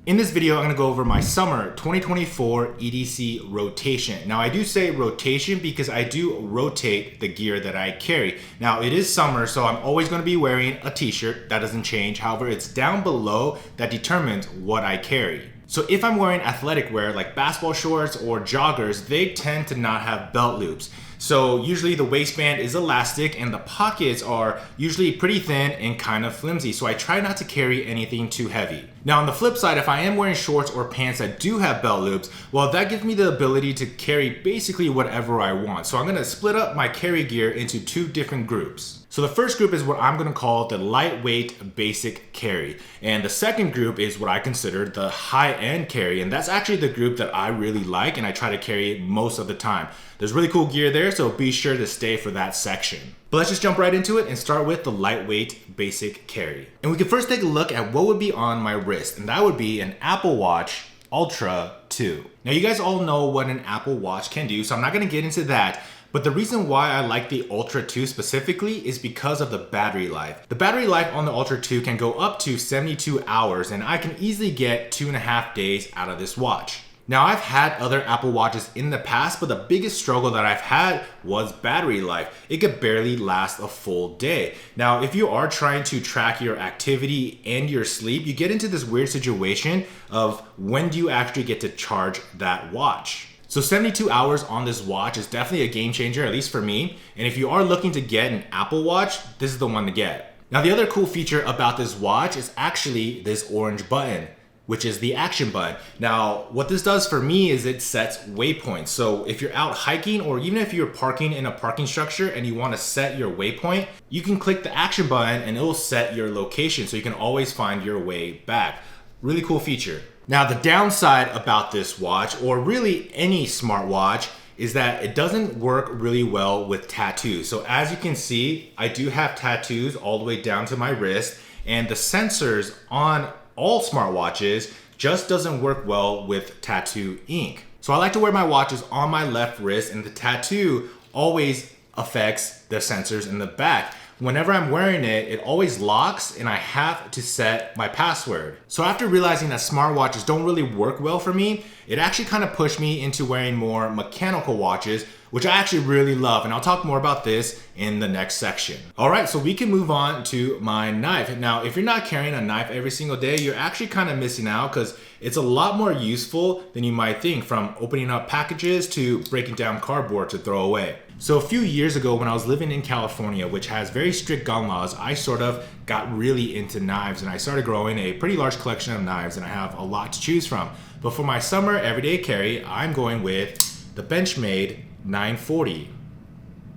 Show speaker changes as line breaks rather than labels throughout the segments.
In this video, I'm gonna go over my summer 2024 EDC rotation. Now I do say rotation because I do rotate the gear that I carry. Now it is summer, so I'm always gonna be wearing a t-shirt. That doesn't change. However, it's down below that determines what I carry. So if I'm wearing athletic wear like basketball shorts or joggers, they tend to not have belt loops. So usually the waistband is elastic and the pockets are usually pretty thin and kind of flimsy. So I try not to carry anything too heavy. Now on the flip side, if I am wearing shorts or pants that do have belt loops, well, that gives me the ability to carry basically whatever I want. So I'm gonna split up my carry gear into two different groups. So the first group is what I'm gonna call the lightweight basic carry. And the second group is what I consider the high-end carry. And that's actually the group that I really like and I try to carry most of the time. There's really cool gear there, so be sure to stay for that section. But let's just jump right into it and start with the lightweight basic carry. And we can first take a look at what would be on my wrist, and that would be an Apple Watch Ultra 2. Now you guys all know what an Apple Watch can do, so I'm not gonna get into that. But the reason why I like the Ultra 2 specifically is because of the battery life. The battery life on the Ultra 2 can go up to 72 hours, and I can easily get 2.5 days out of this watch. Now I've had other Apple Watches in the past, but the biggest struggle that I've had was battery life. It could barely last a full day. Now, if you are trying to track your activity and your sleep, you get into this weird situation of when do you actually get to charge that watch? So 72 hours on this watch is definitely a game changer, at least for me. And if you are looking to get an Apple Watch, this is the one to get. Now, the other cool feature about this watch is actually this orange button, which is the action button. Now, what this does for me is it sets waypoints. So if you're out hiking or even if you're parking in a parking structure and you wanna set your waypoint, you can click the action button and it will set your location so you can always find your way back. Really cool feature. Now, the downside about this watch, or really any smartwatch, is that it doesn't work really well with tattoos. So as you can see, I do have tattoos all the way down to my wrist, and the sensors on all smartwatches just doesn't work well with tattoo ink. So I like to wear my watches on my left wrist, and the tattoo always affects the sensors in the back. Whenever I'm wearing it, it always locks and I have to set my password. So after realizing that smartwatches don't really work well for me, it actually kind of pushed me into wearing more mechanical watches, which I actually really love. And I'll talk more about this in the next section. All right, so we can move on to my knife. Now, if you're not carrying a knife every single day, you're actually kind of missing out because it's a lot more useful than you might think, from opening up packages to breaking down cardboard to throw away. So a few years ago when I was living in California, which has very strict gun laws, I sort of got really into knives and I started growing a pretty large collection of knives and I have a lot to choose from. But for my summer everyday carry, I'm going with the Benchmade 940.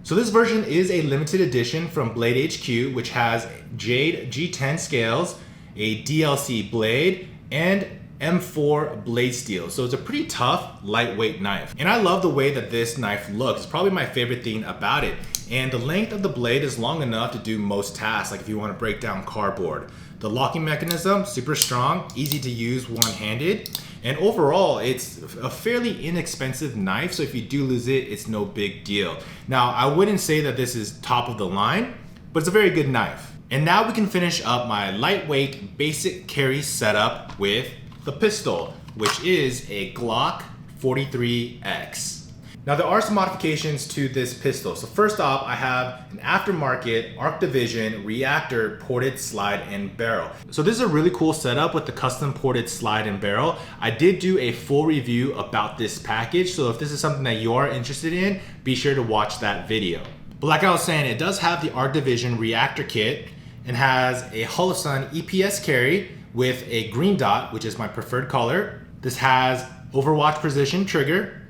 So this version is a limited edition from Blade HQ, which has Jade G10 scales, a DLC blade, and M4 blade steel. So it's a pretty tough, lightweight knife. And I love the way that this knife looks. It's probably my favorite thing about it. And the length of the blade is long enough to do most tasks, like if you want to break down cardboard. The locking mechanism, super strong, easy to use one-handed. And overall, it's a fairly inexpensive knife, so if you do lose it, it's no big deal. Now, I wouldn't say that this is top of the line, but it's a very good knife. And now we can finish up my lightweight basic carry setup with the pistol, which is a Glock 43X. Now there are some modifications to this pistol. So first off, I have an aftermarket Arc Division reactor ported slide and barrel. So this is a really cool setup with the custom ported slide and barrel. I did do a full review about this package, so if this is something that you are interested in, be sure to watch that video. But like I was saying, it does have the Arc Division reactor kit and has a Holosun EPS carry with a green dot, which is my preferred color. This has Overwatch precision trigger,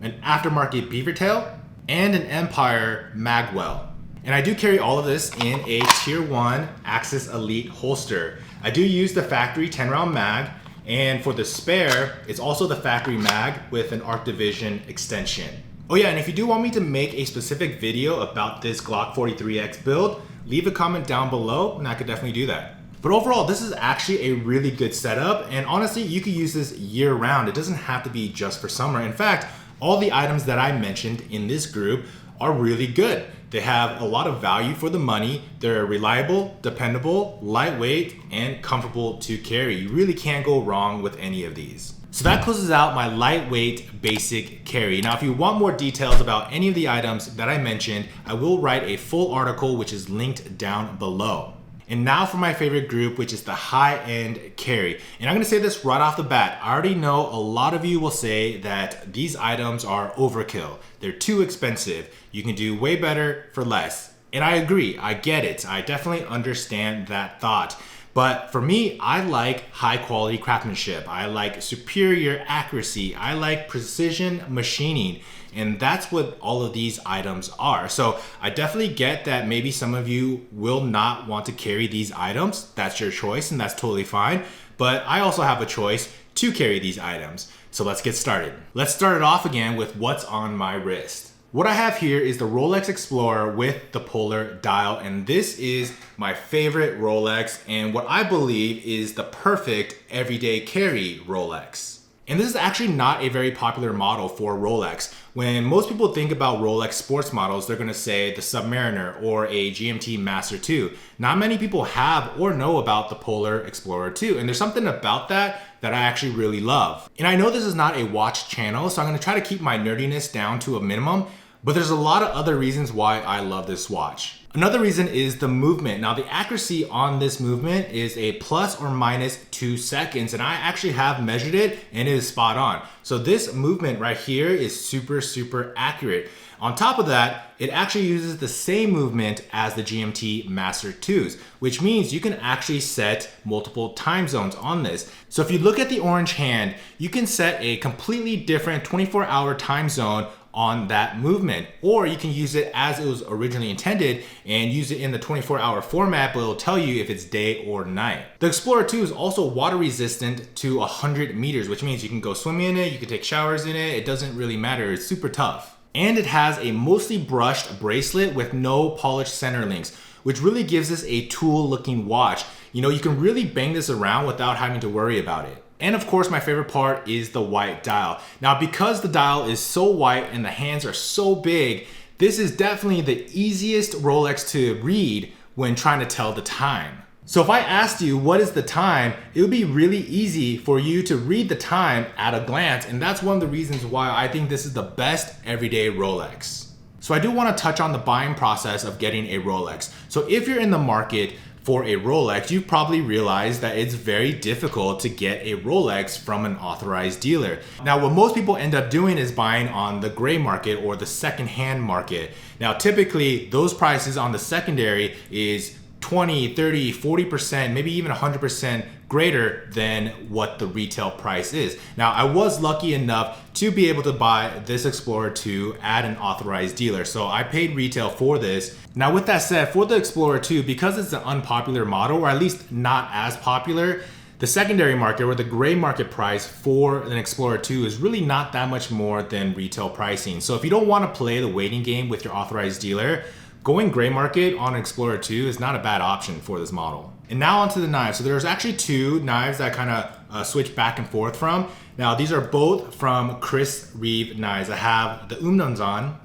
an aftermarket beaver tail, and an Empire magwell. And I do carry all of this in a tier 1 Axis Elite holster. I do use the factory 10-round mag, and for the spare, it's also the factory mag with an Arc Division extension. Oh yeah, and if you do want me to make a specific video about this Glock 43X build, leave a comment down below and I could definitely do that. But overall, this is actually a really good setup, and honestly, you could use this year round. It doesn't have to be just for summer. In fact, all the items that I mentioned in this group are really good. They have a lot of value for the money. They're reliable, dependable, lightweight, and comfortable to carry. You really can't go wrong with any of these. So that closes out my lightweight basic carry. Now, if you want more details about any of the items that I mentioned, I will write a full article which is linked down below. And now for my favorite group, which is the high-end carry. And I'm gonna say this right off the bat. I already know a lot of you will say that these items are overkill. They're too expensive. You can do way better for less. And I agree, I get it. I definitely understand that thought. But for me, I like high quality craftsmanship. I like superior accuracy. I like precision machining. And that's what all of these items are. So I definitely get that maybe some of you will not want to carry these items. That's your choice and that's totally fine. But I also have a choice to carry these items. So let's get started. Let's start it off again with what's on my wrist. What I have here is the Rolex Explorer with the polar dial, and this is my favorite Rolex and what I believe is the perfect everyday carry Rolex. And this is actually not a very popular model for Rolex. When most people think about Rolex sports models, they're gonna say the Submariner or a GMT Master 2. Not many people have or know about the Polar Explorer 2, and there's something about that I actually really love. And I know this is not a watch channel, so I'm gonna try to keep my nerdiness down to a minimum, but there's a lot of other reasons why I love this watch. Another reason is the movement. Now the accuracy on this movement is a plus or minus 2 seconds, and I actually have measured it and it is spot on. So this movement right here is super accurate. On top of that, it actually uses the same movement as the GMT Master 2s, which means you can actually set multiple time zones on this. So if you look at the orange hand, you can set a completely different 24-hour time zone on that movement, or you can use it as it was originally intended and use it in the 24-hour format, but it'll tell you if it's day or night. The Explorer 2 is also water resistant to 100 meters, which means you can go swimming in it, you can take showers in it, it doesn't really matter, it's super tough. And it has a mostly brushed bracelet with no polished center links, which really gives this a tool looking watch. You know, you can really bang this around without having to worry about it. And of course, my favorite part is the white dial. Now, because the dial is so white and the hands are so big, this is definitely the easiest Rolex to read when trying to tell the time. So if I asked you what is the time, it would be really easy for you to read the time at a glance. And that's one of the reasons why I think this is the best everyday Rolex. So I do want to touch on the buying process of getting a Rolex. So if you're in the market for a Rolex, you've probably realized that it's very difficult to get a Rolex from an authorized dealer. Now, what most people end up doing is buying on the gray market or the secondhand market. Now, typically those prices on the secondary is 20, 30, 40%, maybe even 100% greater than what the retail price is. Now, I was lucky enough to be able to buy this Explorer 2 at an authorized dealer. So I paid retail for this. Now, with that said, for the Explorer 2, because it's an unpopular model, or at least not as popular, the secondary market or the gray market price for an Explorer 2 is really not that much more than retail pricing. So if you don't want to play the waiting game with your authorized dealer, going gray market on Explorer 2 is not a bad option for this model. And now onto the knives. So there's actually two knives that I kind of switch back and forth from. Now these are both from Chris Reeve Knives. I have the Umnumzan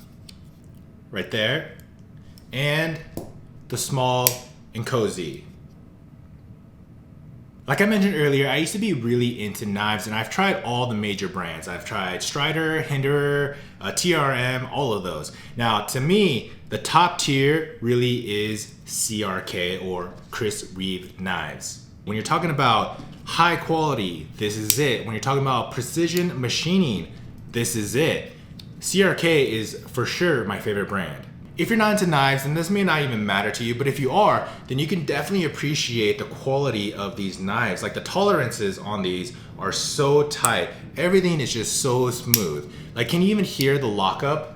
right there and the small and cozy. Like I mentioned earlier, I used to be really into knives and I've tried all the major brands. I've tried Strider, Hinderer, TRM, all of those. Now to me, the top tier really is CRK or Chris Reeve Knives. When you're talking about high quality, this is it. When you're talking about precision machining, this is it. CRK is for sure my favorite brand. If you're not into knives, then this may not even matter to you, but if you are, then you can definitely appreciate the quality of these knives. Like the tolerances on these are so tight. Everything is just so smooth. Like, can you even hear the lockup?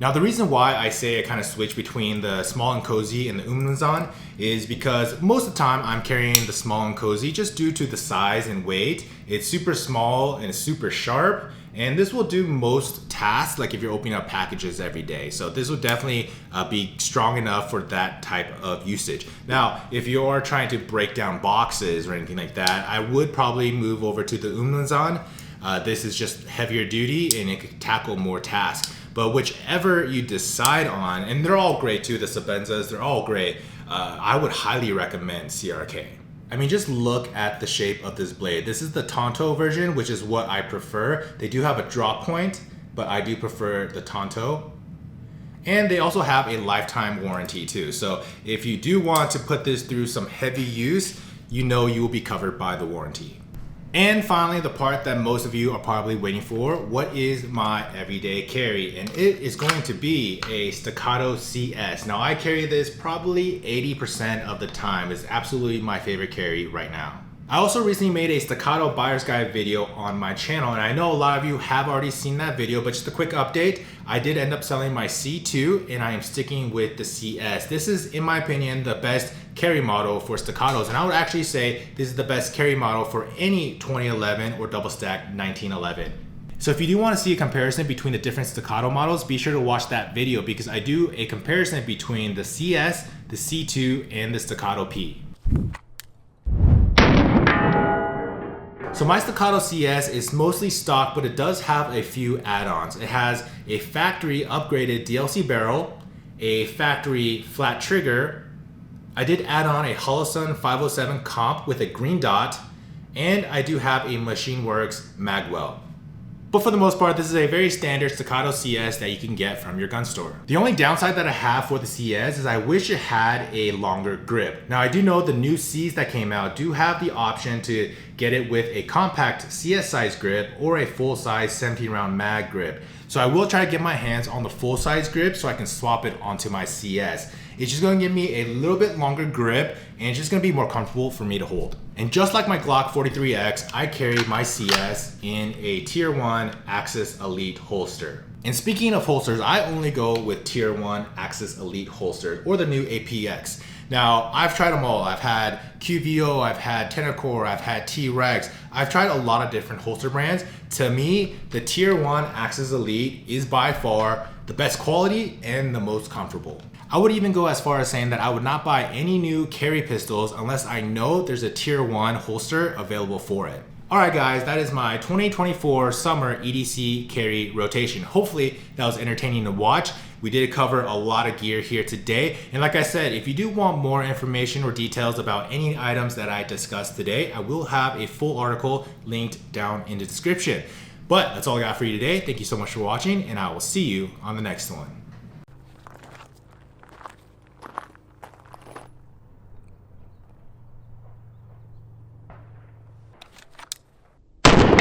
Now, the reason why I say I kind of switch between the small and cozy and the Umnumzan is because most of the time I'm carrying the small and cozy just due to the size and weight. It's super small and super sharp. And this will do most tasks, like if you're opening up packages every day. So this will definitely be strong enough for that type of usage. Now, if you are trying to break down boxes or anything like that, I would probably move over to the Umnumzan. This is just heavier duty and it can tackle more tasks. But whichever you decide on, and they're all great too, the Sabenzas, they're all great. I would highly recommend CRK. I mean, just look at the shape of this blade. This is the Tonto version, which is what I prefer. They do have a drop point, but I do prefer the Tonto. And they also have a lifetime warranty too. So if you do want to put this through some heavy use, you know you will be covered by the warranty. And finally, the part that most of you are probably waiting for, what is my everyday carry? And it is going to be a Stato CS. Now I carry this probably 80% of the time. It's absolutely my favorite carry right now. I also recently made a Stato buyer's guide video on my channel, and I know a lot of you have already seen that video, but just a quick update. I did end up selling my C2 and I am sticking with the CS. This is, in my opinion, the best carry model for staccatos, and I would actually say this is the best carry model for any 2011 or double stack 1911. So if you do want to see a comparison between the different staccato models, be sure to watch that video because I do a comparison between the CS, the C2, and the Stato P. So my Stato CS is mostly stock, but it does have a few add-ons. It has a factory upgraded DLC barrel, a factory flat trigger. I did add on a Holosun 507 comp with a green dot, and I do have a MachineWorks magwell. But for the most part, this is a very standard Stato CS that you can get from your gun store. The only downside that I have for the CS is I wish it had a longer grip. Now I do know the new Cs that came out do have the option to get it with a compact CS size grip or a full size 17 round mag grip. So I will try to get my hands on the full size grip so I can swap it onto my CS. It's just gonna give me a little bit longer grip and it's just gonna be more comfortable for me to hold. And just like my Glock 43X, I carry my CS in a Tier 1 Axis Elite holster. And speaking of holsters, I only go with Tier 1 Axis Elite holsters or the new APX. Now, I've tried them all. I've had QVO, I've had Tenorcore, I've had T-Rex. I've tried a lot of different holster brands. To me, the Tier 1 Axis Elite is by far the best quality and the most comfortable. I would even go as far as saying that I would not buy any new carry pistols unless I know there's a Tier 1 holster available for it. Alright guys, that is my 2024 summer EDC carry rotation. Hopefully that was entertaining to watch. We did cover a lot of gear here today. And like I said, if you do want more information or details about any items that I discussed today, I will have a full article linked down in the description. But that's all I got for you today. Thank you so much for watching, and I will see you on the next one.